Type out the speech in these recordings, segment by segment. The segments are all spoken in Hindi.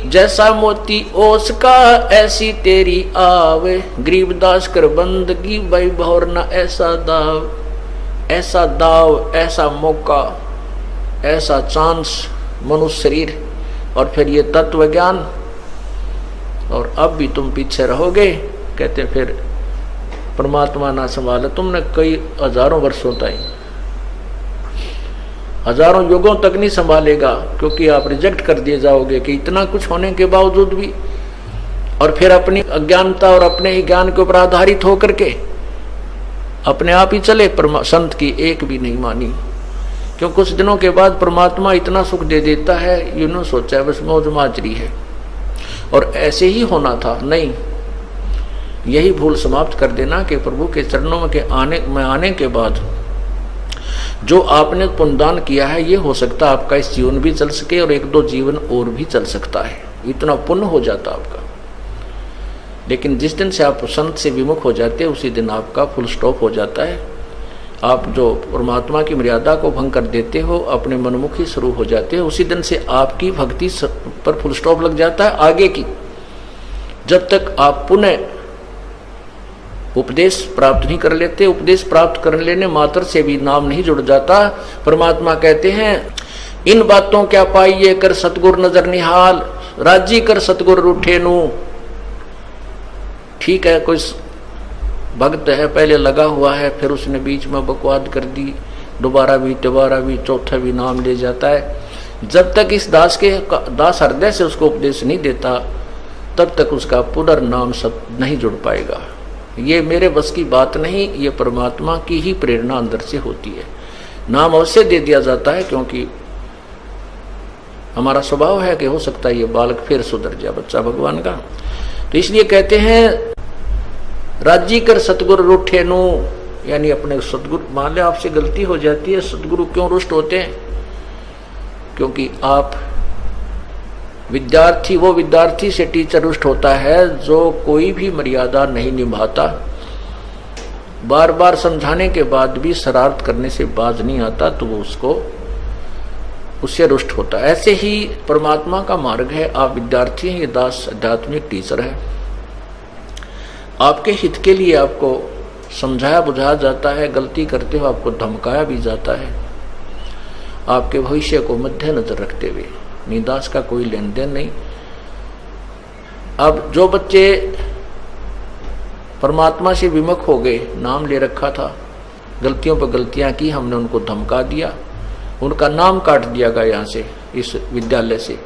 जैसा मोती ओस का ऐसी तेरी आवे, गरीबदास कर बंदगी भाई भौर न ऐसा दाव, ऐसा दाव, ऐसा मौका, ऐसा चांस मनुष्य शरीर और फिर ये तत्व ज्ञान, और अब भी तुम पीछे रहोगे। कहते फिर परमात्मा ना संभाले तुमने कई हजारों वर्षों तक, हजारों युगों तक नहीं संभालेगा, क्योंकि आप रिजेक्ट कर दिए जाओगे कि इतना कुछ होने के बावजूद भी, और फिर अपनी अज्ञानता और अपने ही ज्ञान के ऊपर आधारित होकर के अपने आप ही चले, संत की एक भी नहीं मानी। क्यों कुछ दिनों के बाद परमात्मा इतना सुख दे देता है, यूं सोचा है बस मौज माजरी है और ऐसे ही होना था, नहीं, यही भूल समाप्त कर देना कि प्रभु के चरणों के आने के बाद जो आपने पुण्यदान किया है, ये हो सकता है आपका इस जीवन भी चल सके और एक दो जीवन और भी चल सकता है, इतना पुण्य हो जाता आपका। लेकिन जिस दिन से आप संत से विमुख हो जाते हैं उसी दिन आपका फुल स्टॉप हो जाता है। आप जो परमात्मा की मर्यादा को भंग कर देते हो, अपने मनमुखी शुरू हो जाते हो, उसी दिन से आपकी भक्ति पर फुल स्टॉप लग जाता है आगे की। जब तक आप पुनः उपदेश प्राप्त नहीं कर लेते, उपदेश प्राप्त कर लेने मात्र से भी नाम नहीं जुड़ जाता। परमात्मा कहते हैं इन बातों क्या पाइए कर सतगुर नजर निहाल, राजी कर सतगुर रूठे नू। ठीक है, कोई भक्त है पहले लगा हुआ है, फिर उसने बीच में बकवाद कर दी, दोबारा भी चौथा भी नाम ले जाता है। जब तक इस दास हृदय से उसको उपदेश नहीं देता तब तक उसका पुनर्नाम सब नहीं जुड़ पाएगा। ये मेरे बस की बात नहीं, ये परमात्मा की ही प्रेरणा अंदर से होती है। नाम अवश्य दे दिया जाता है क्योंकि हमारा स्वभाव है कि हो सकता है ये बालक फिर सुधर जाए, बच्चा भगवान का। तो इसलिए कहते हैं राजी कर सतगुरु रूठे नु, यानी अपने सतगुरु, मान ले आपसे गलती हो जाती है, सतगुरु क्यों रुष्ट होते हैं? क्योंकि आप विद्यार्थी, वो विद्यार्थी से टीचर रुष्ट होता है जो कोई भी मर्यादा नहीं निभाता, बार बार समझाने के बाद भी शरारत करने से बाज नहीं आता, तो वो उससे रुष्ट होता है। ऐसे ही परमात्मा का मार्ग है, आप विद्यार्थी हैं, ये दास आध्यात्मिक टीचर है। आपके हित के लिए आपको समझाया बुझाया जाता है, गलती करते हो आपको धमकाया भी जाता है, आपके भविष्य को मद्देनजर रखते हुए। निदास का कोई लेन देन नहीं। अब जो बच्चे परमात्मा से विमुख हो गए, नाम ले रखा था, गलतियों पर गलतियां की, हमने उनको धमका दिया, उनका नाम काट दिया गया यहाँ से, इस विद्यालय से,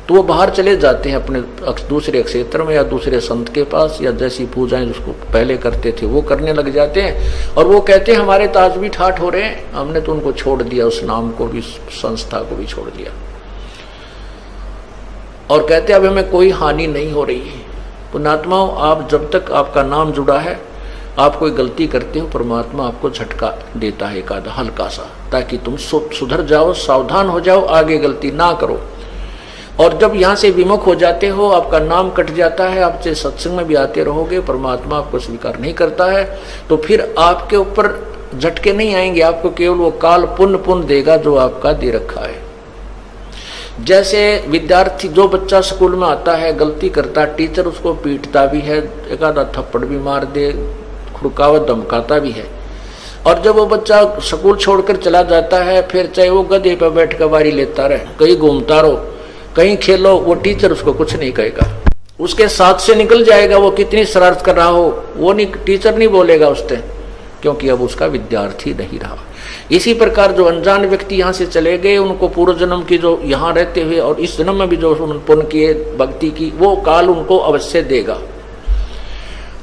तो वो बाहर चले जाते हैं अपने दूसरे क्षेत्र में या दूसरे संत के पास, या जैसी पूजाएं जिसको पहले करते थे वो करने लग जाते हैं। और वो कहते हैं हमारे ताज भी ठाठ हो रहे हैं, हमने तो उनको छोड़ दिया, उस नाम को भी, संस्था को भी छोड़ दिया, और कहते हैं अब हमें कोई हानि नहीं हो रही है। पुण्यात्माओं, आप जब तक आपका नाम जुड़ा है, आप कोई गलती करते हो, परमात्मा आपको झटका देता है एक आधा हल्का सा, ताकि तुम सुधर जाओ, सावधान हो जाओ, आगे गलती ना करो। और जब यहाँ से विमुख हो जाते हो, आपका नाम कट जाता है, आप चाहे सत्संग में भी आते रहोगे, परमात्मा आपको स्वीकार नहीं करता है, तो फिर आपके ऊपर झटके नहीं आएंगे, आपको केवल वो काल पुण्य देगा जो आपका दे रखा है। जैसे विद्यार्थी, जो बच्चा स्कूल में आता है, गलती करता है, टीचर उसको पीटता भी है, एक आधा थप्पड़ भी मार दे, खुड़कावट धमकाता भी है, और जब वो बच्चा स्कूल छोड़कर चला जाता है, फिर चाहे वो गधे पर बैठ कर बारी लेता रहे, कहीं घूमता रहो, कहीं खेलो, वो टीचर उसको कुछ नहीं कहेगा, उसके साथ से निकल जाएगा। वो कितनी शरारत कर रहा हो, वो नहीं, टीचर नहीं बोलेगा उससे, क्योंकि अब उसका विद्यार्थी नहीं रहा। इसी प्रकार जो अनजान व्यक्ति यहाँ से चले गए, उनको पूर्व जन्म की जो यहाँ रहते हुए और इस जन्म में भी जो पुण्य किए, भक्ति की, वो काल उनको अवश्य देगा,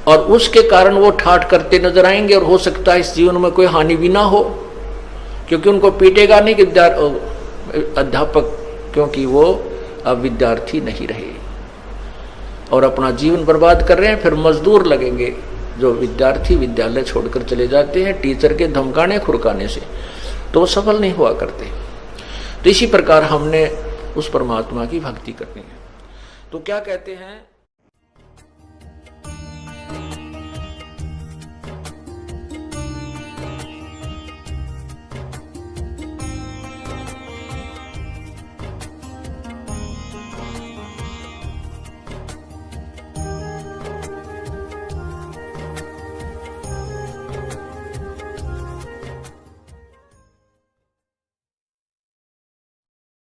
और उसके कारण वो ठाठ करते नजर आएंगे। और हो सकता है इस जीवन में कोई हानि भी ना हो, क्योंकि उनको पीटेगा नहीं कि अध्यापक, क्योंकि वो अब विद्यार्थी नहीं रहे और अपना जीवन बर्बाद कर रहे हैं। फिर मजदूर लगेंगे जो विद्यार्थी विद्यालय छोड़कर चले जाते हैं टीचर के धमकाने खुरकाने से, तो वो सफल नहीं हुआ करते। तो इसी प्रकार हमने उस परमात्मा की भक्ति करनी है। तो क्या कहते हैं,